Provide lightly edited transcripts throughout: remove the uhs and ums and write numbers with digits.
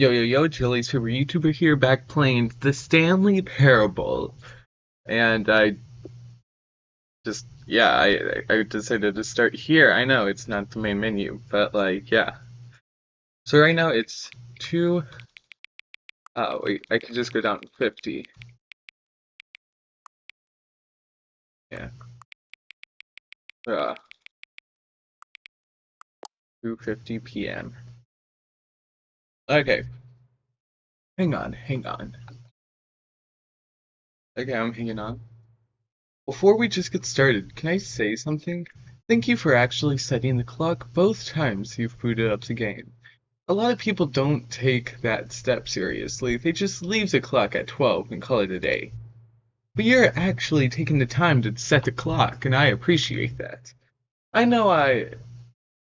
Yo, Chili Super YouTuber here, back playing the Stanley Parable. And I decided to start here. I know it's not the main menu, but yeah. So right now it's 2, wait, I can just go down to 50. Yeah. Uh, 2:50 p.m. Okay, hang on. Okay, I'm hanging on. Before we just get started, can I say something? Thank you for actually setting the clock both times you've booted up the game. A lot of people don't take that step seriously. They just leave the clock at 12 and call it a day. But you're actually taking the time to set the clock, and I appreciate that. I know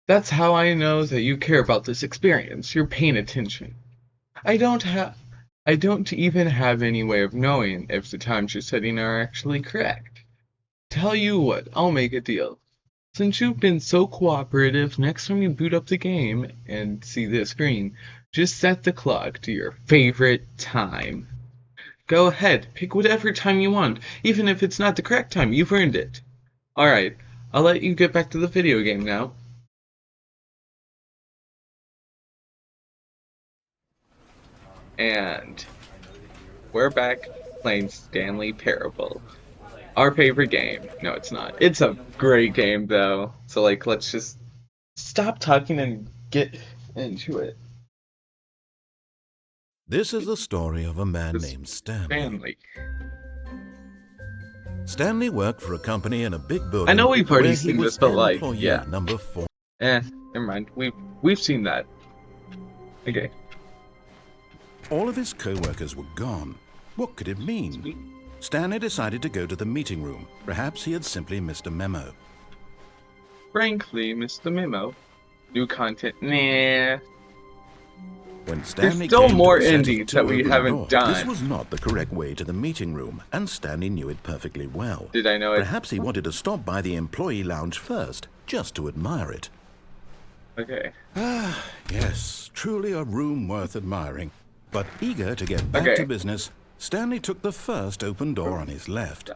that's how I know that you care about this experience. You're paying attention. I don't have I don't even have any way of knowing if the times you're setting are actually correct. Tell you what, I'll make a deal. Since you've been so cooperative, next time you boot up the game and see this screen, just set the clock to your favorite time. Go ahead, pick whatever time you want, even if it's not the correct time, you've earned it. Alright, I'll let you get back to the video game now. And we're back playing Stanley Parable. Our favorite game. No, it's not. It's a great game though. So let's just stop talking and get into it. This is the story of a man This named Stanley. Stanley. Stanley worked for a company in a big building. I know we've already where he seen was this, but employee yeah. number 4. Never mind. We've seen that. Okay. All of his co-workers were gone. What could it mean? Sweet. Stanley decided to go to the meeting room. Perhaps he had simply missed a memo. Frankly, Mr. Memo. New content. Nah. When Stanley still came more to the set of indies two that we open haven't doors, done. This was not the correct way to the meeting room, and Stanley knew it perfectly well. Did I know it? Perhaps he wanted to stop by the employee lounge first, just to admire it. Okay. Ah, yes, truly a room worth admiring. But eager to get back to business, Stanley took the first open door on his left.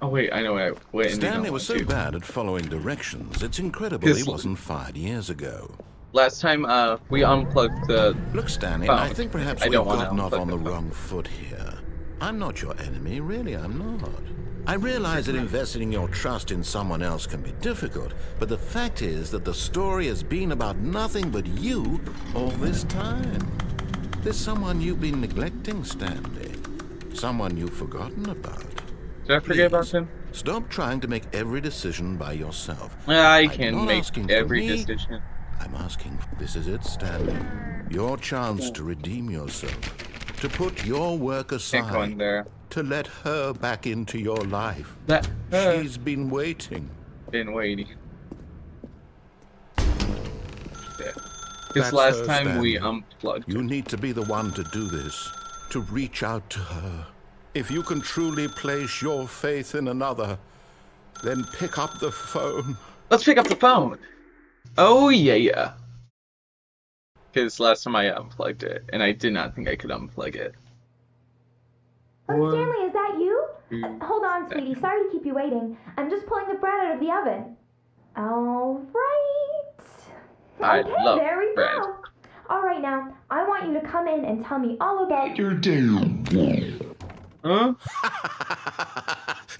Oh wait, I know what Stanley was so bad at following directions, it's incredible he wasn't fired years ago. Last time, we unplugged the... Look, Stanley, phone. I think perhaps I we've don't wanna gotten off unplug on the the phone. wrong foot here. I'm not your enemy, really, I'm not. I realize that investing your trust in someone else can be difficult, but the fact is that the story has been about nothing but you all this time. There's someone you've been neglecting, Stanley. Someone you've forgotten about. Did I forget about him? Stop trying to make every decision by yourself. I I'm can not make asking for every me. decision. I'm asking, this is it, Stanley. Your chance to redeem yourself. To put your work Can't go in aside. there. To let her back into your life. That She's been waiting. been waiting. This That's last her, time we Stanley. unplugged. You need to be the one to do this. To reach out to her. If you can truly place your faith in another, then pick up the phone. Let's pick up the phone. Oh yeah. Because last time I unplugged it, and I did not think I could unplug it. Oh, Stanley, is that you? Mm. Hold on, sweetie. Sorry to keep you waiting. I'm just pulling the bread out of the oven. All right. I Okay, love there we bread. go. All right, now, I want you to come in and tell me all about Your damn. Huh?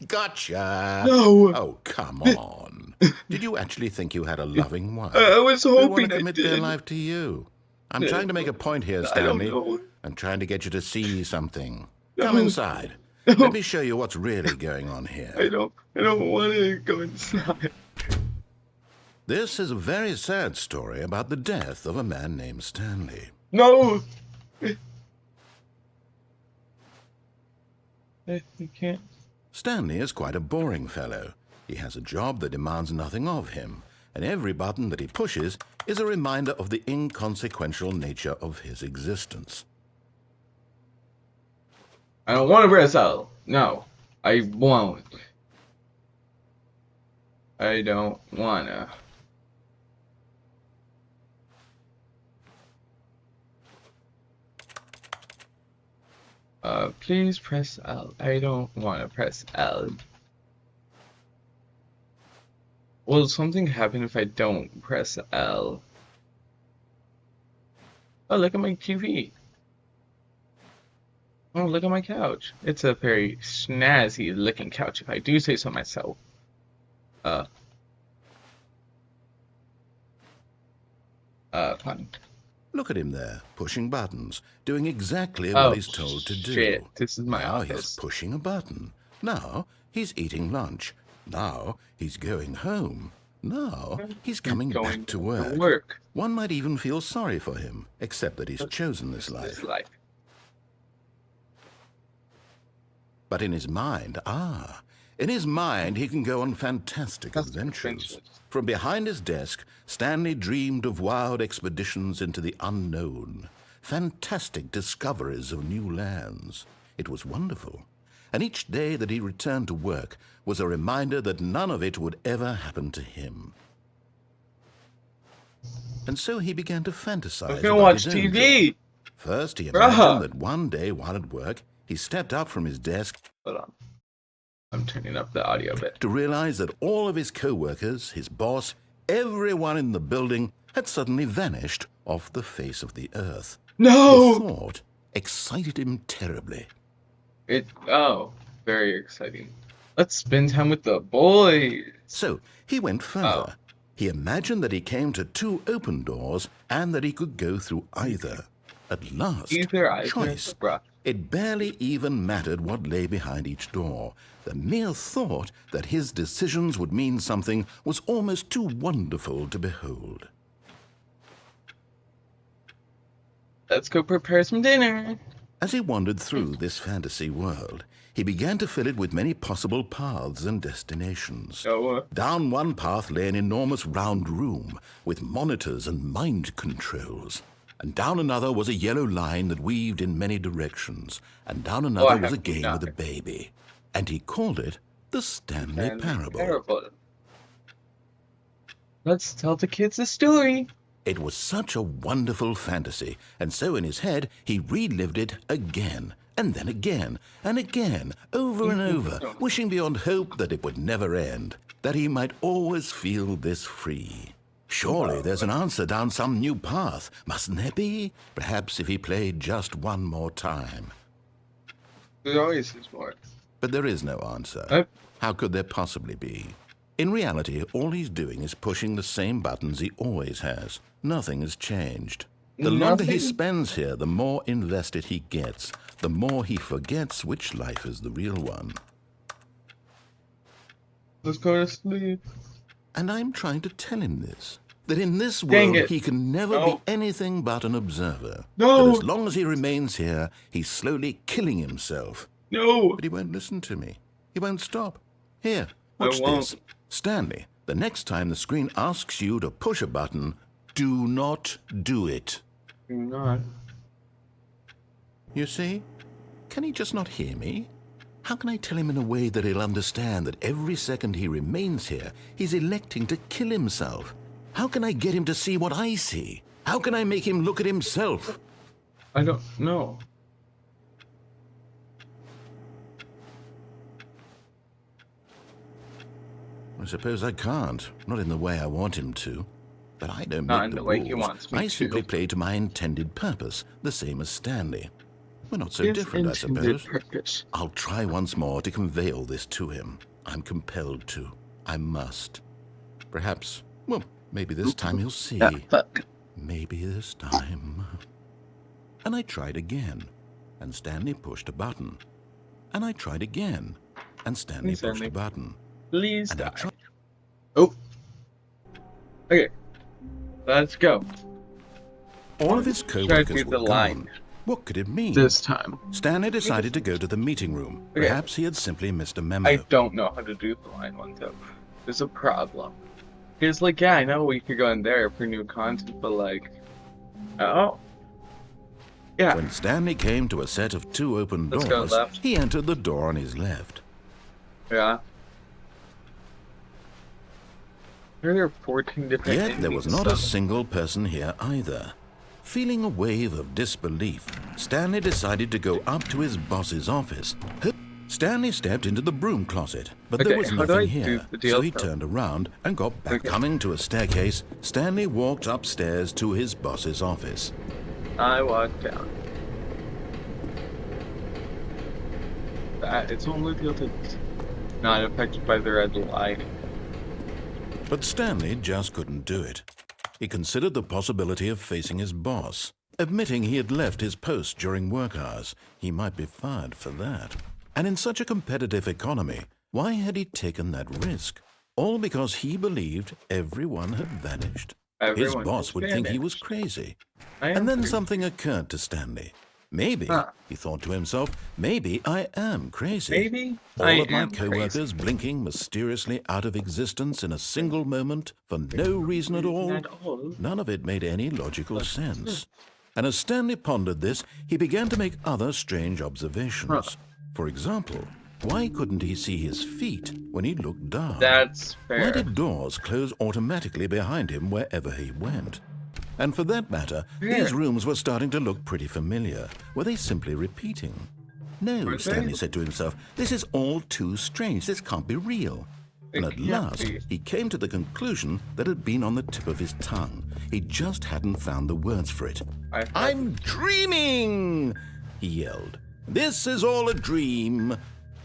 Gotcha. No. Oh, come on. Did you actually think you had a loving wife? I was Who want hoping to I commit their did. life to you? I'm trying to make a point here, I don't Stanley. know. I'm trying to get you to see something. No. Come inside. No. Let me show you what's really going on here. I don't want to go inside. This is a very sad story about the death of a man named Stanley. No. You can't. Stanley is quite a boring fellow. He has a job that demands nothing of him, and every button that he pushes is a reminder of the inconsequential nature of his existence. I don't want to press out. No, I won't. I don't wanna. Please press L. I don't want to press L. Will something happen if I don't press L? Oh, look at my TV. Oh, look at my couch. It's a very snazzy looking couch, if I do say so myself. Fun. Look at him there, pushing buttons, doing exactly Oh, what he's told to shit. do. This is my now he's office. pushing a button. Now he's eating lunch. Now he's going home. Now he's coming back to work. One might even feel sorry for him, except that he's chosen this life. But in his mind, he can go on fantastic adventures. From behind his desk, Stanley dreamed of wild expeditions into the unknown, fantastic discoveries of new lands. It was wonderful. And each day that he returned to work was a reminder that none of it would ever happen to him. And so he began to fantasize about his own job. First, he imagined that one day while at work, he stepped up from his desk. Hold on. I'm turning up the audio a bit. To realize that all of his co-workers, his boss, everyone in the building had suddenly vanished off the face of the earth. No! The thought excited him terribly. Very exciting. Let's spend time with the boys. So he went further. He imagined that he came to 2 open doors and that he could go through either. At last, choice. Bruh. It barely even mattered what lay behind each door. The mere thought that his decisions would mean something was almost too wonderful to behold. Let's go prepare some dinner. As he wandered through this fantasy world, he began to fill it with many possible paths and destinations. Down one path lay an enormous round room with monitors and mind controls. And down another was a yellow line that weaved in many directions. And down another was a game with a baby. And he called it the Stanley Parable. Let's tell the kids a story. It was such a wonderful fantasy, and so in his head he relived it again, and then again, and again, over and over, wishing beyond hope that it would never end, that he might always feel this free. Surely there's an answer down some new path, mustn't there be? Perhaps if he played just one more time. There always is more. But there is no answer. How could there possibly be? In reality, all he's doing is pushing the same buttons he always has. Nothing has changed. The longer he spends here, the more invested he gets, the more he forgets which life is the real one. Let's go to sleep. And I'm trying to tell him this, that in this world he can never be anything but an observer. That as long as he remains here, he's slowly killing himself. But he won't listen to me. He won't stop. Here, watch this. Stanley, the next time the screen asks you to push a button, do not do it. Do not. You see? Can he just not hear me? How can I tell him in a way that he'll understand that every second he remains here, he's electing to kill himself? How can I get him to see what I see? How can I make him look at himself? I don't know. I suppose I can't. Not in the way I want him to. But I don't make the way rules. he wants me I simply play to my intended purpose, the same as Stanley. We're not so different, I suppose. I'll try once more to convey all this to him. I'm compelled to. I must. Perhaps, well, maybe this time he'll see. Maybe this time. And I tried again, and Stanley pushed a button. And I tried again, and Stanley pushed a button. Please die. Okay. Let's go. All of his co-workers were gone. What could it mean? This time. Stanley decided to go to the meeting room. Perhaps he had simply missed a memo. I don't know how to do the line one, though. There's a problem. He's like, yeah, I know we could go in there for new content, but like... Oh. Yeah. When Stanley came to a set of 2 open doors, he entered the door on his left. Yeah. There are 14 different Yet there was not a single person here either. Feeling a wave of disbelief, Stanley decided to go up to his boss's office. Stanley stepped into the broom closet, but there was how do I nothing do here, the deal so he though? turned around and got back. Okay. Coming to a staircase, Stanley walked upstairs to his boss's office. I walk down. It's only tilted. Not affected by the red light. But Stanley just couldn't do it. He considered the possibility of facing his boss. Admitting he had left his post during work hours, he might be fired for that. And in such a competitive economy, why had he taken that risk? All because he believed everyone had vanished. His boss would think he was crazy. And then something occurred to Stanley. Maybe, he thought to himself, maybe I am crazy. Maybe all of my co-workers blinking mysteriously out of existence in a single moment for no reason at all. None of it made any logical sense. And as Stanley pondered this, he began to make other strange observations. For example, why couldn't he see his feet when he looked down? That's fair. Why did doors close automatically behind him wherever he went? And for that matter, these rooms were starting to look pretty familiar. Were they simply repeating? No, Stanley said to himself, this is all too strange. This can't be real. And at last, he came to the conclusion that had been on the tip of his tongue. He just hadn't found the words for it. I'm dreaming, he yelled. This is all a dream.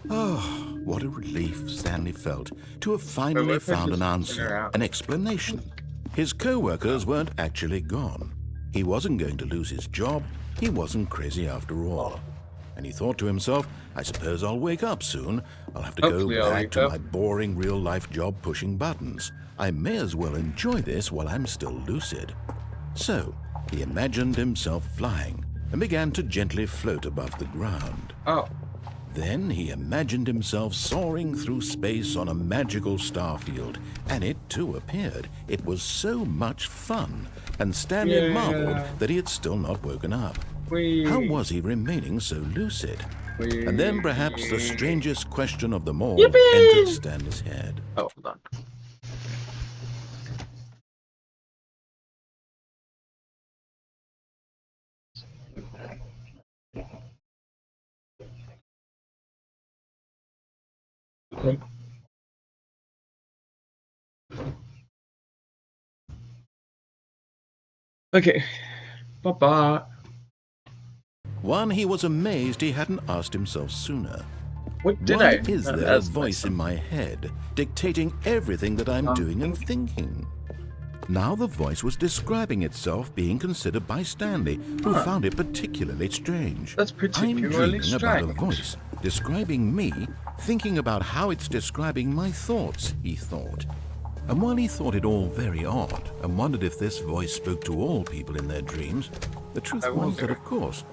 Oh, what a relief Stanley felt to have finally found an answer, an explanation. His co-workers weren't actually gone. He wasn't going to lose his job. He wasn't crazy after all. And he thought to himself, I suppose I'll wake up soon. I'll have to go back to my boring real-life job pushing buttons. I may as well enjoy this while I'm still lucid. So, he imagined himself flying and began to gently float above the ground. Then he imagined himself soaring through space on a magical starfield, and it too appeared. It was so much fun, and Stanley marveled that he had still not woken up. How was he remaining so lucid? And then perhaps the strangest question of them all entered Stanley's head. Hold on. Okay. Bye-bye. One, he was amazed he hadn't asked himself sooner. What did Why is there a voice in my head dictating everything that I'm doing and thinking? Now the voice was describing itself being considered by Stanley, who found it particularly strange. That's particularly I'm dreaming strange. about a voice describing me, thinking about how it's describing my thoughts, he thought. And while he thought it all very odd and wondered if this voice spoke to all people in their dreams, the truth was that, of course,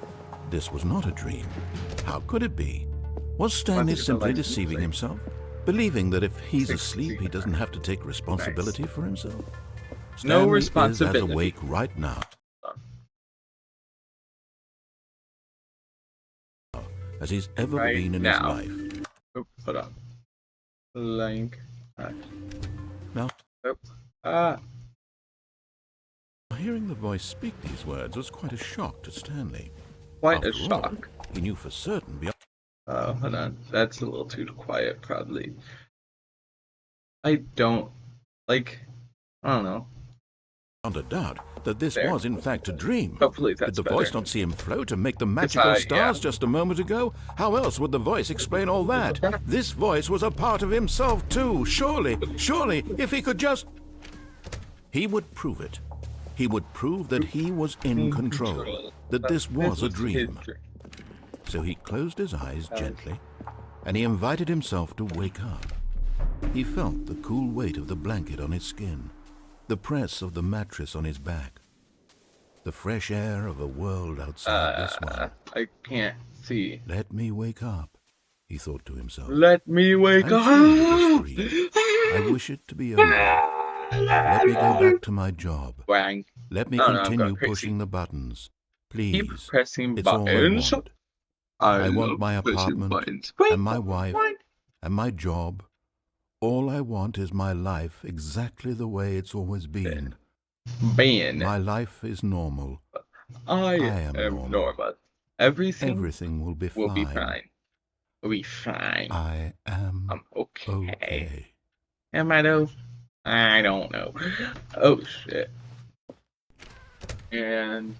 this was not a dream. How could it be? Was Stanley simply deceiving himself, believing that if he's asleep, he doesn't have to take responsibility for himself? Stanley No responsibility. is as awake right now as he's ever been in his life. Oh, hold on. Link. Now, hearing the voice speak these words was quite a shock to Stanley. Quite a After all, shock. he knew for certain beyond Hold on. That's a little too quiet, probably. I don't I don't know. a doubt that this was in fact a dream. Hopefully that's Did the voice not see him float and make the magical stars just a moment ago? How else would the voice explain all that? This voice was a part of himself too. Surely, if he could just... He would prove it. He would prove that he was in control, that this was a dream. So he closed his eyes gently, and he invited himself to wake up. He felt the cool weight of the blanket on his skin, the press of the mattress on his back, the fresh air of a world outside this one. I can't see. Let me wake up, he thought to himself. Let me wake up. I wish it to be over. Let me go back to my job. Wang. Let me continue pushing the buttons. Please. Keep pressing it's buttons. all I want my apartment and my wife and my job. All I want is my life exactly the way it's always been. My life is normal. I I am am normal. normal. Everything Everything will be will be fine. fine. Will be fine. I am I'm okay. okay. Am I though? I don't know. Oh shit. And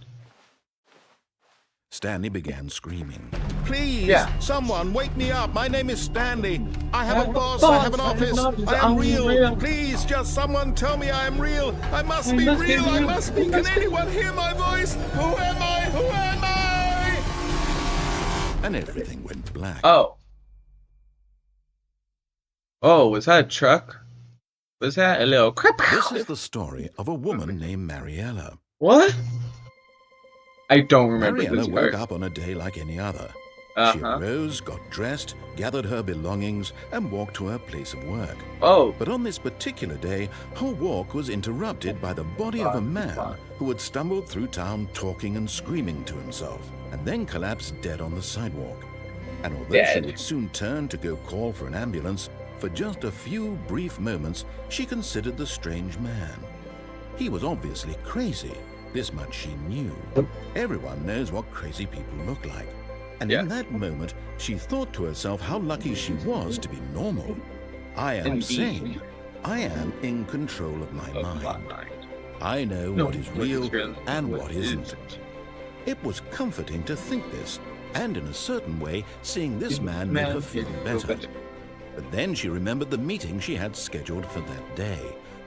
Stanley began screaming. Please, yeah. someone wake me up. My name is Stanley. I have a boss. Boss, I have an office. I am real. Please, just someone tell me I am real. I must be real. I must be. Can anyone hear my voice? Who am I? Who am I? And everything went black. Oh. Oh, was that a truck? Was that a little crap? This is the story of a woman named Mariella. What? I don't remember Mariella this woke part. up on a day like any other. She Uh-huh. arose, got dressed, gathered her belongings, and walked to her place of work. Oh. But on this particular day, her walk was interrupted by the body of a man who had stumbled through town talking and screaming to himself, and then collapsed dead on the sidewalk. And although she Dead. would soon turn to go call for an ambulance, for just a few brief moments she considered the strange man. He was obviously crazy. This much she knew. Everyone knows what crazy people look like. And in Yes. that moment, she thought to herself how lucky she was to be normal. I am Indeed. sane. I am in control of my Of my mind. mind. I know No, what is real and what isn't. isn't. It was comforting to think this, and in a certain way, seeing this man made her feel better. But then she remembered the meeting she had scheduled for that day.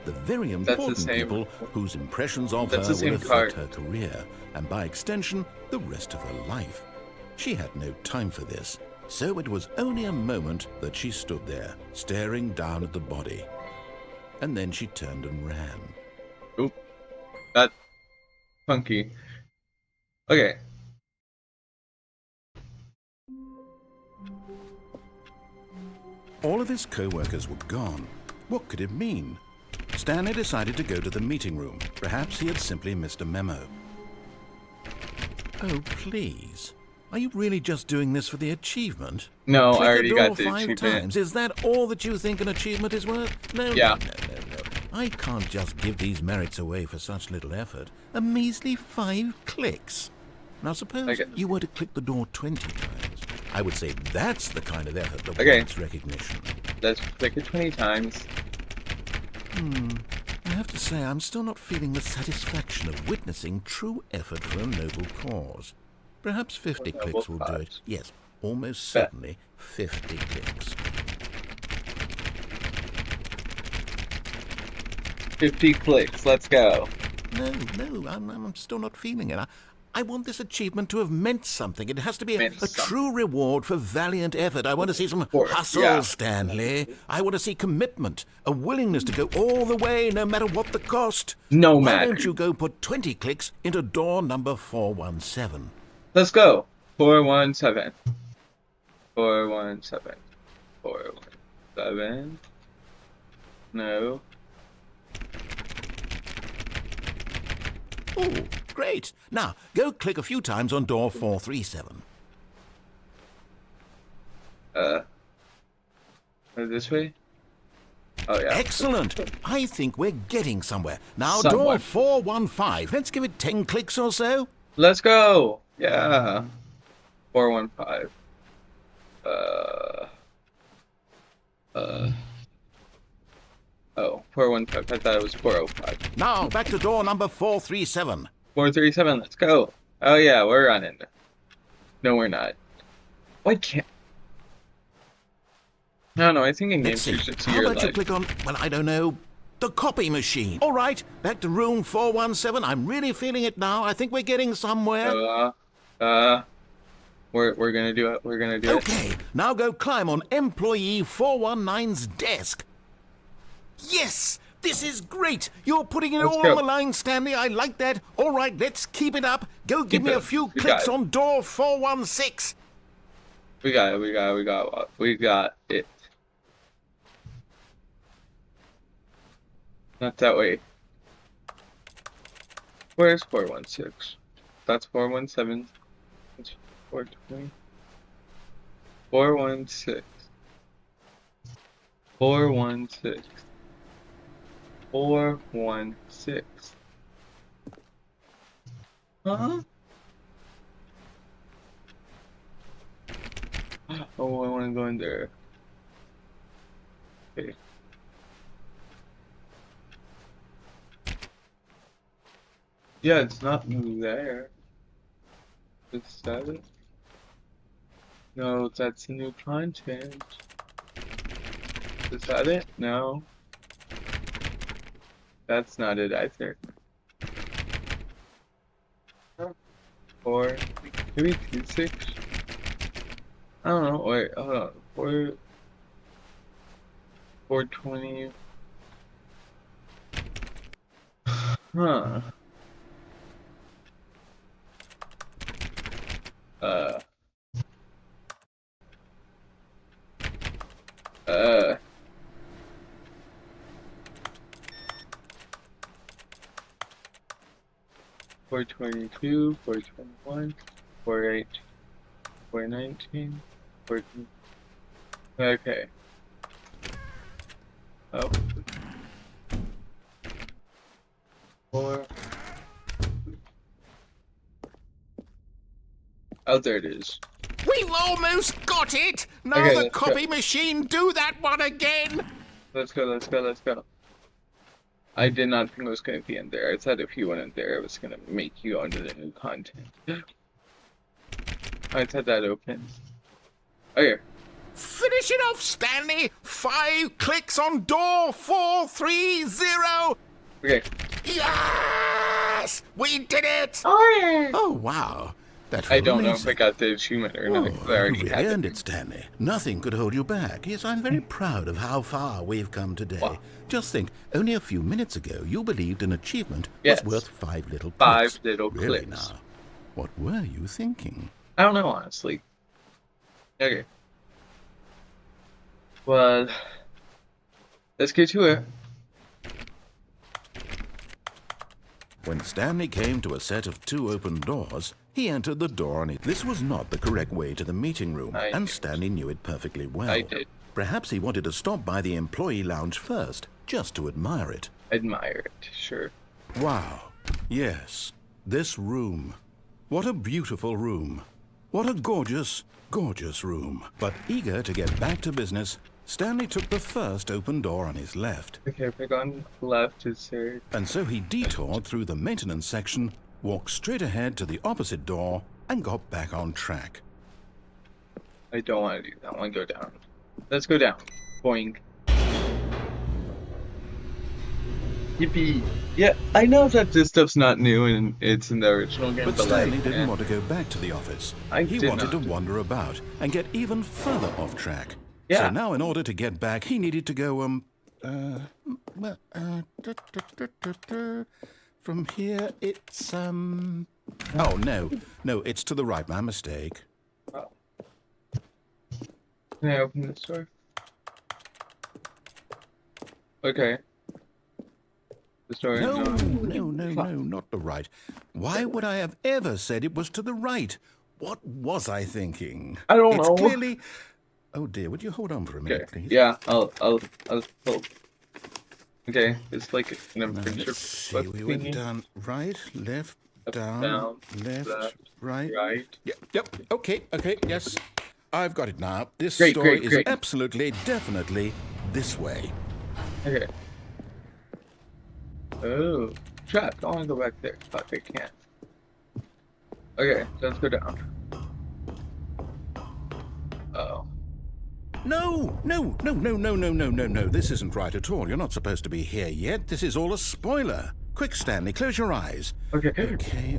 The very important same- people whose impressions of That's her the same would affect card. her career, and by extension, the rest of her life. She had no time for this, so it was only a moment that she stood there, staring down at the body. And then she turned and ran. Oop. That's funky. Okay. All of his co-workers were gone. What could it mean? Stanley decided to go to the meeting room. Perhaps he had simply missed a memo. Oh, please. Are you really just doing this for the achievement? No, Click I already the door got the 5 achievement. times. Is that all that you think an achievement is worth? No, Yeah. no. I can't just give these merits away for such little effort. A measly 5 clicks. Now suppose Okay. you were to click the door 20 times. I would say that's the kind of effort that Okay. warrants recognition. Let's click it 20 times. I have to say, I'm still not feeling the satisfaction of witnessing true effort for a noble cause. Perhaps 50 Noble clicks will do it. cause. Yes, almost certainly 50 clicks. 50 clicks. Let's go. No, I'm still not feeling it. I want this achievement to have meant something. It has to be a Meant something. true reward for valiant effort. I want to see some course, hustle, yeah. Stanley. I want to see commitment, a willingness to go all the way, no matter what the cost. No Why matter. don't you go put 20 clicks into door number 417? Let's go. 417. 417. 417. No. Oh, great. Now, go click a few times on door 437. This way? Oh, yeah. Excellent. I think we're getting somewhere. Now, Somewhere. door 415. Let's give it 10 clicks or so. Let's go. Yeah. 415. Oh, 415. I thought it was 405. Now, back to door number 437. 437. Let's go. Oh, yeah, we're running. No, we're not. Why can't. No, I think in Let's games see. you should see How your about you life. click on, well, I don't know, the copy machine. All right, back to room 417. I'm really feeling it now. I think we're getting somewhere. We're gonna do it. We're gonna do it. Okay, now go climb on employee 419's desk. Yes! This is great! You're putting it Let's all go. on the line, Stanley. I like that. All right, let's keep it up. Go give Keep me it a up. few We got clicks it. on door 416. We got it. Not that way. Where's 416? That's 417. That's 420. 416. 416. 416. Huh? Oh, I want to go in there. Okay. Yeah, it's not there. Is that it? No, that's a new content. Is that it? No. That's not it either. Or maybe 2.6? I don't know. Wait, hold on. 420. Huh. Uh. Uh. 422, 421, 48, 419, 14. Okay. Oh. 4. Oh, there it is. We've almost got it! Now Okay, the let's copy go. machine, do that one again! Let's go, let's go, let's go. I did not think it was going to be in there. I thought if you went in there, it was going to make you go into the new content. I had that open. Oh, yeah. Finish it off, Stanley! 5 clicks on door 430! Okay. Yes! We did it! Oh, Oh, wow. That I don't know if I got the achievement or not. 'Cause I you already really had earned it. it, Stanley. Nothing could hold you back. Yes, I'm very proud of how far we've come today. Wow. Just think, only a few minutes ago, you believed an achievement Yes. was worth 5 little 5 clicks. little Really clicks. now? What were you thinking? I don't know, honestly. Okay. Well, let's get to it. When Stanley came to a set of 2 open doors, he entered the door and this was not the correct way to the meeting room, I and did. Stanley knew it perfectly well. I did. Perhaps he wanted to stop by the employee lounge first, just to admire it. Admire it, sure. Wow. Yes. This room. What a beautiful room. What a gorgeous, gorgeous room. But eager to get back to business, Stanley took the first open door on his left. Okay, if I go on left, is there... And so he detoured through the maintenance section, walked straight ahead to the opposite door, and got back on track. I don't want to do that. I want to go down. Let's go down. Boing. Yippee. Yeah, I know that this stuff's not new and it's in the original game, But but Stanley like, didn't want to go back to the office. I He did wanted not. to wander about and get even further off track. Yeah. So now in order to get back, he needed to go, from here it's, oh, no, it's to the right, my mistake. Oh. Can I open this door? Okay. This door is No, not... Fuck. not the right. Why would I have ever said it was to the right? What was I thinking? I don't it's know. Clearly... Oh dear, would you hold on for a minute, Okay. please? Yeah, I'll hold. Okay, it's like an adventure. Let's see, we went down right, left, Up, down, left, right. right. Yep, okay, yes. I've got it now. This Great, story great, is great. absolutely, definitely this way. Okay. Oh, trap. I want to go back there. Fuck, I can't. Okay, let's go down. Uh-oh. No. This isn't right at all. You're not supposed to be here yet. This is all a spoiler. Quick, Stanley, close your eyes. Okay.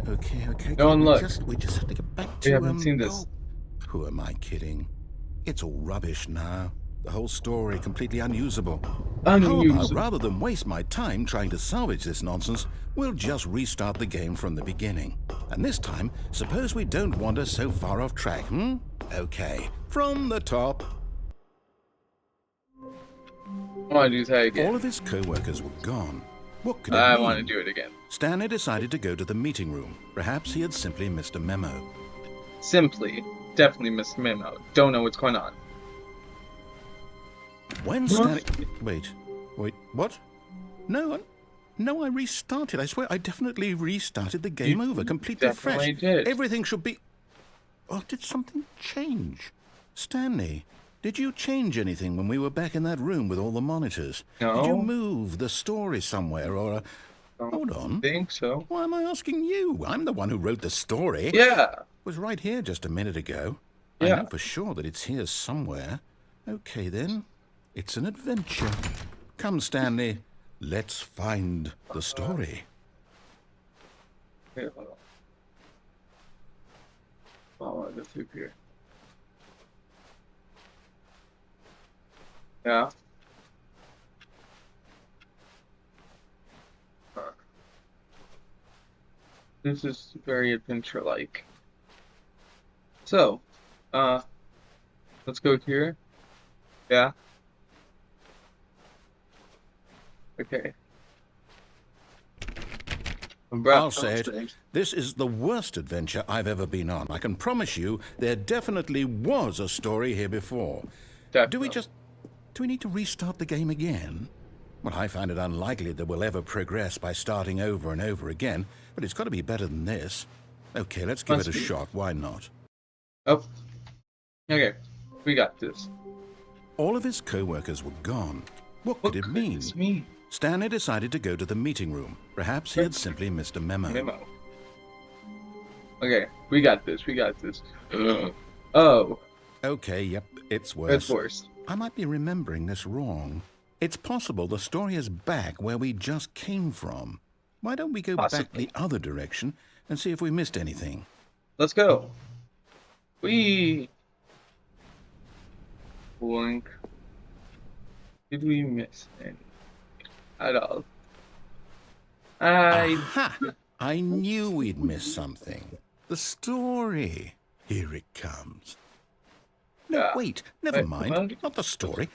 Okay. No one look. We just have to get back to... We haven't seen this. oh, who am I kidding? It's all rubbish now. The whole story completely unusable. How about, Unusable. rather than waste my time trying to salvage this nonsense, we'll just restart the game from the beginning. And this time, suppose we don't wander so far off track, Okay, from the top. I want to do that again. All of his co-workers were gone. What could it I mean? want to do it again. Stanley decided to go to the meeting room. Perhaps he had simply missed a memo. Simply. Definitely missed memo. Don't know what's going on. When Stanley... Wait, what? No, I restarted. I swear, I definitely restarted the game over, completely definitely fresh. did. Everything should be... Oh, did something change? Stanley, did you change anything when we were back in that room with all the monitors? Did you No, move the story somewhere or... Hold don't on. think so. Why am I asking you? I'm the one who wrote the story. It Yeah, was right here just a minute ago. I yeah. know for sure that it's here somewhere. Okay, then. It's an adventure. Come, Stanley. Let's find the story. Okay, hold on. Oh, I go through here. Yeah. This is very adventure-like. So, uh, let's go here. Yeah. Okay. I'll say it. This is the worst adventure I've ever been on. I can promise you there definitely was a story here before. Do we need to restart the game again? Well, I find it unlikely that we'll ever progress by starting over and over again, but it's got to be better than this. Okay, let's give it a shot. Why not? Oh. Okay. We got this. All of his co-workers were gone. What could it mean? This mean? Stanley decided to go to the meeting room. Perhaps he had simply missed a memo. Okay, we got this. We got this. Oh. Okay, yep, it's worse. It's worse. I might be remembering this wrong. It's possible the story is back where we just came from. Why don't we go back the other direction and see if we missed anything? Let's go. We. Blink. Did we miss any at all? Aha! I knew we'd miss something. The story. Here it comes. No, Yeah. wait, never mind. Not the story.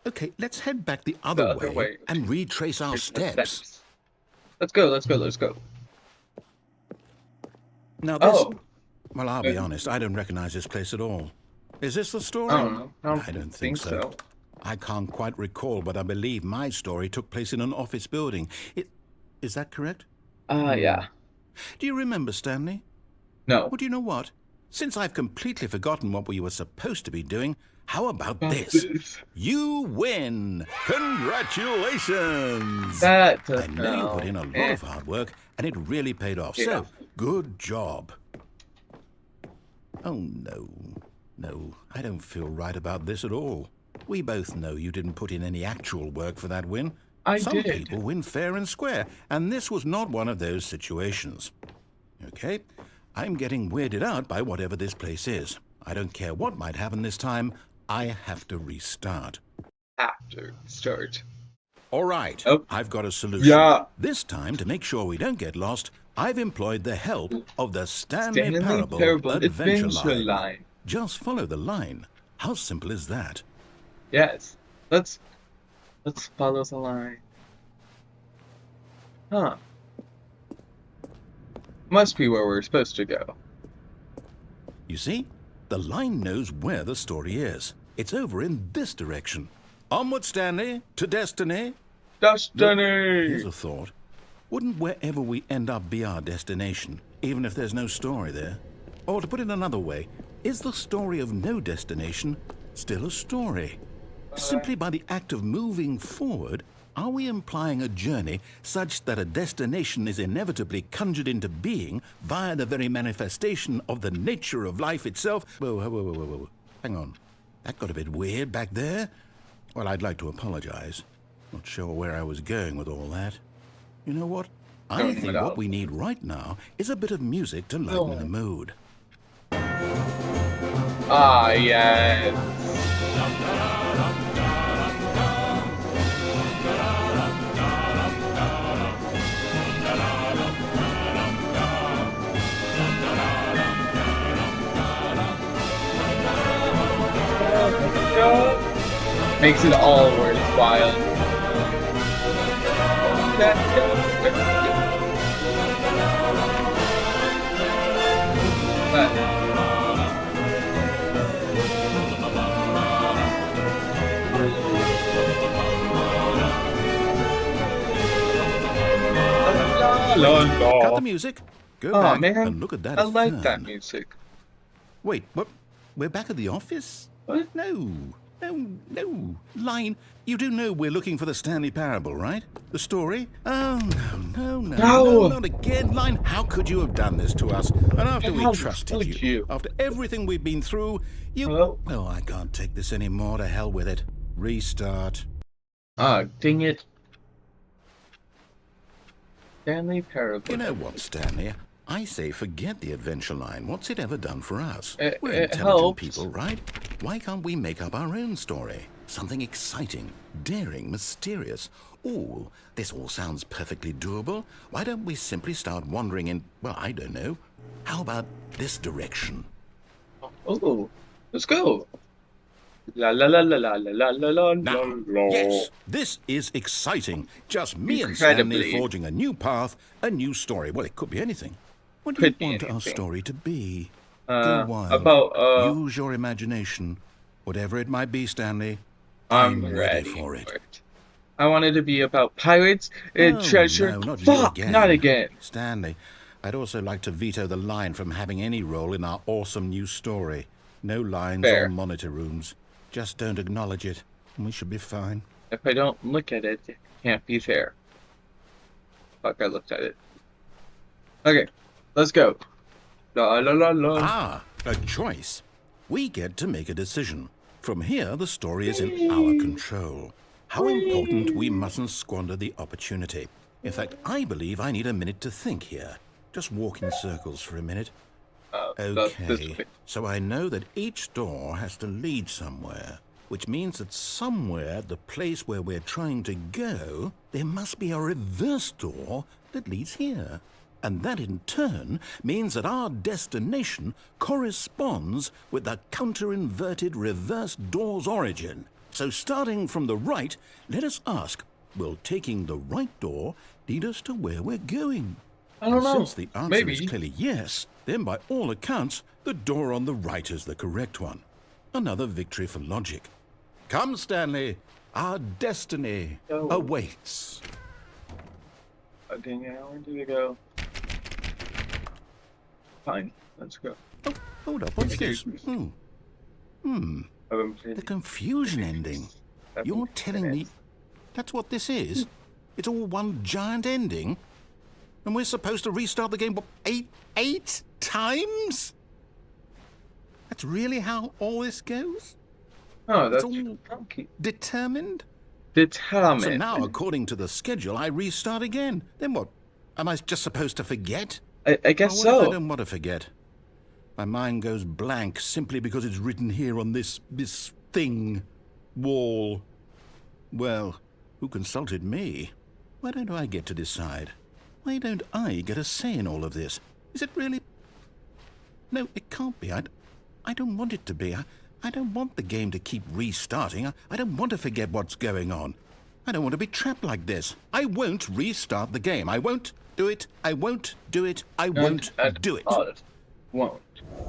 Okay, let's head back the other way and retrace our steps. Let's go, let's go, let's go. Now this... Well, I'll be honest, I don't recognize this place at all. Is this the story? I don't know. I don't think so. I can't quite recall, but I believe my story took place in an office building. Is that correct? Yeah. Do you remember, Stanley? No. Well, do you know what? Since I've completely forgotten what we were supposed to be doing, how about this? You win! Congratulations! I know you put in a lot of hard work, and it really paid off. So, good job. Oh, no. No, I don't feel right about this at all. We both know you didn't put in any actual work for that win. Some people win fair and square, and this was not one of those situations. Okay, I'm getting weirded out by whatever this place is. I don't care what might happen this time. I have to restart. All right, I've got a solution. Yeah. This time, to make sure we don't get lost, I've employed the help of the Stanley Parable Adventure line. Just follow the line. How simple is that? Yes. Let's follow the line. Huh. Must be where we're supposed to go. You see? The line knows where the story is. It's over in this direction. Onward, Stanley, to destiny. Destiny! Here's a thought. Wouldn't wherever we end up be our destination, even if there's no story there? Or to put it another way, is the story of no destination still a story? Simply by the act of moving forward, are we implying a journey such that a destination is inevitably conjured into being via the very manifestation of the nature of life itself? Whoa. Hang on. That got a bit weird back there. Well, I'd like to apologize. Not sure where I was going with all that. You know what? I think what we need right now is a bit of music to lighten the mood. Ah, yes. Makes it all worthwhile. Cut the music. Go back and look at that. I like that music. Wait, what? We're back at the office? What? No. Line, you do know we're looking for the Stanley Parable, right? The story? Oh, no, No! not again. Line, how could you have done this to us? And after we How trusted could you, after everything we've been through, you... Hello? Oh, I can't take this anymore. To hell with it. Restart. Ah, dang it. Stanley Parable. You know what, Stanley? I say forget the adventure line. What's it ever done for us? We're It intelligent helps. people, right? Why can't we make up our own story? Something exciting, daring, mysterious. Ooh, this all sounds perfectly doable. Why don't we simply start wandering in, well, I don't know. How about this direction? Oh, let's go. La la la la la la la la Now, la. yes, this is exciting. Just me and Incredibly. Stanley forging a new path, a new story. Well, it could be anything. What do Could you be want our anything. story to be? Go wild. About Use your imagination. Whatever it might be, Stanley, I'm I'm ready for it. I wanted to be about pirates and Oh, treasure. no, not you Fuck, again. not again. Stanley, I'd also like to veto the line from having any role in our awesome new story. No lines Fair. or monitor rooms. Just don't acknowledge it, and we should be fine. If I don't look at it, it can't be fair. Fuck, I looked at it. Okay, let's go. La la la la. Ah, a choice. We get to make a decision. From here, the story is in our control. How important we mustn't squander the opportunity. In fact, I believe I need a minute to think here. Just walk in circles for a minute. This Okay, way. so I know that each door has to lead somewhere, which means that somewhere at the place where we're trying to go, there must be a reverse door that leads here. And that in turn means that our destination corresponds with the counter-inverted reverse door's origin. So starting from the right, let us ask, will taking the right door lead us to where we're going? I don't know. Since the answer Maybe. is clearly yes, then by all accounts, the door on the right is the correct one. Another victory for logic. Come, Stanley, our destiny Go. awaits. Dang it, where did it go? Fine, let's go. Oh, hold up, what's this? The confusion ending. You're telling me that's what this is? It's all one giant ending? And we're supposed to restart the game, what, eight times? That's really how all this goes? Oh, that's It's all funky. determined? Determined. So now, according to the schedule, I restart again. Then what? Am I just supposed to forget? I guess What if I so. don't want to forget? My mind goes blank simply because it's written here on this thing, wall. Well, who consulted me? Why don't I get to decide? Why don't I get a say in all of this? Is it really? No, it can't be. I don't want it to be. I don't want the game to keep restarting. I don't want to forget what's going on. I don't want to be trapped like this. I won't restart the game. I won't do it. I won't do it. I won't do it. Won't.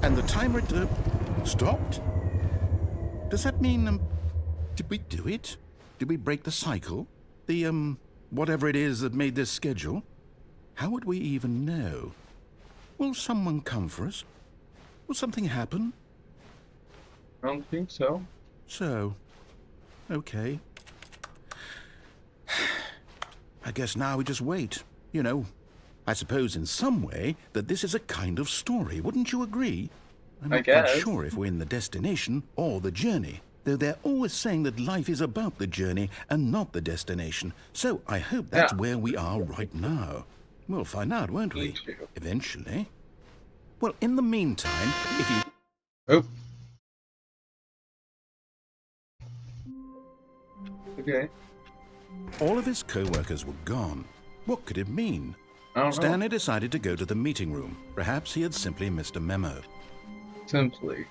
And the timer stopped? Does that mean, did we do it? Did we break the cycle? The, whatever it is that made this schedule? How would we even know? Will someone come for us? Will something happen? I don't think so. So, okay. I guess now we just wait, you know. I suppose in some way that this is a kind of story, wouldn't you agree? I'm not quite sure if we're in the destination or the journey, though they're always saying that life is about the journey and not the destination. So I hope that's where we are right now. We'll find out, won't we? Eventually. Well, in the meantime, if you... Oh. Okay. All of his co-workers were gone. What could it mean? I don't know. Stanley decided to go to the meeting room. Perhaps he had simply missed a memo. Simply.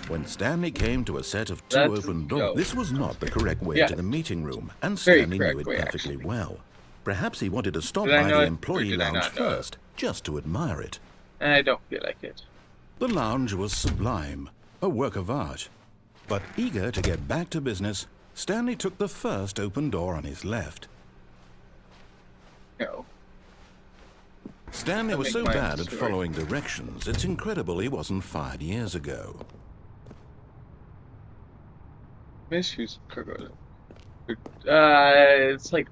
When Stanley came to a set of two That's open go. doors, this was not the correct way Yeah. to the meeting room, and Very Stanley correct knew it way, perfectly actually. well. Perhaps he wanted to stop Did I by know the it, or employee did I lounge not know it? first, just to admire it. I don't feel like it. The lounge was sublime, a work of art. But eager to get back to business, Stanley took the first open door on his left. No. Stanley was so my bad at story. following directions, it's incredible he wasn't fired years ago. Misuse crocodile. It's like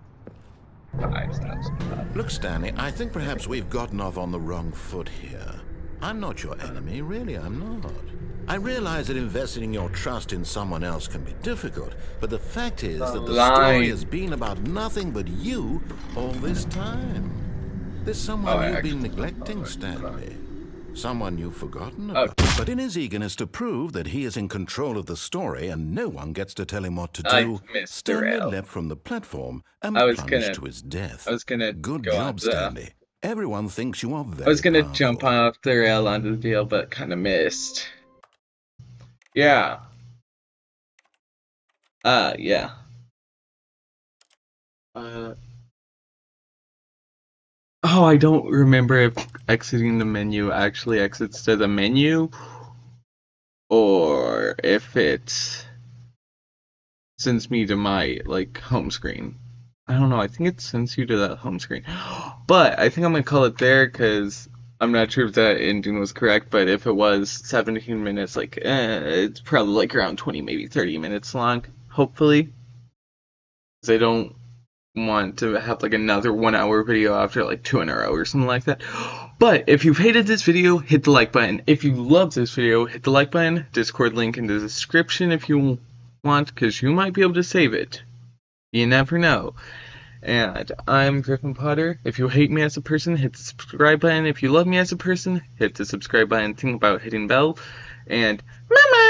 5,000. Look, Stanley, I think perhaps we've gotten off on the wrong foot here. I'm not your enemy, really, I'm not. I realize that investing in your trust in someone else can be difficult, but the fact is that the story has been about nothing but you all this time. There's someone you've been neglecting, Stanley. Someone you've forgotten about. But in his eagerness to prove that he is in control of the story and no one gets to tell him what to do, Stanley leapt from the platform and plunged to his death. Good job, Stanley. Everyone thinks you are very I was gonna powerful. jump off the rail onto the deal, but kind of missed. Yeah. Yeah. Oh, I don't remember if exiting the menu actually exits to the menu, or if it sends me to my, like, home screen. I don't know, I think it sends you to that home screen. But I think I'm gonna call it there, because I'm not sure if that ending was correct, but if it was 17 minutes, like, it's probably like around 20, maybe 30 minutes long, hopefully. Because I don't want to have like another 1 hour video after like 2 in a row or something like that. But if you've hated this video, hit the like button. If you love this video, hit the like button. Discord link in the description if you want, because you might be able to save it. You never know. And I'm Griffin Potter. If you hate me as a person, hit the subscribe button. If you love me as a person, hit the subscribe button. Think about hitting bell. And bye.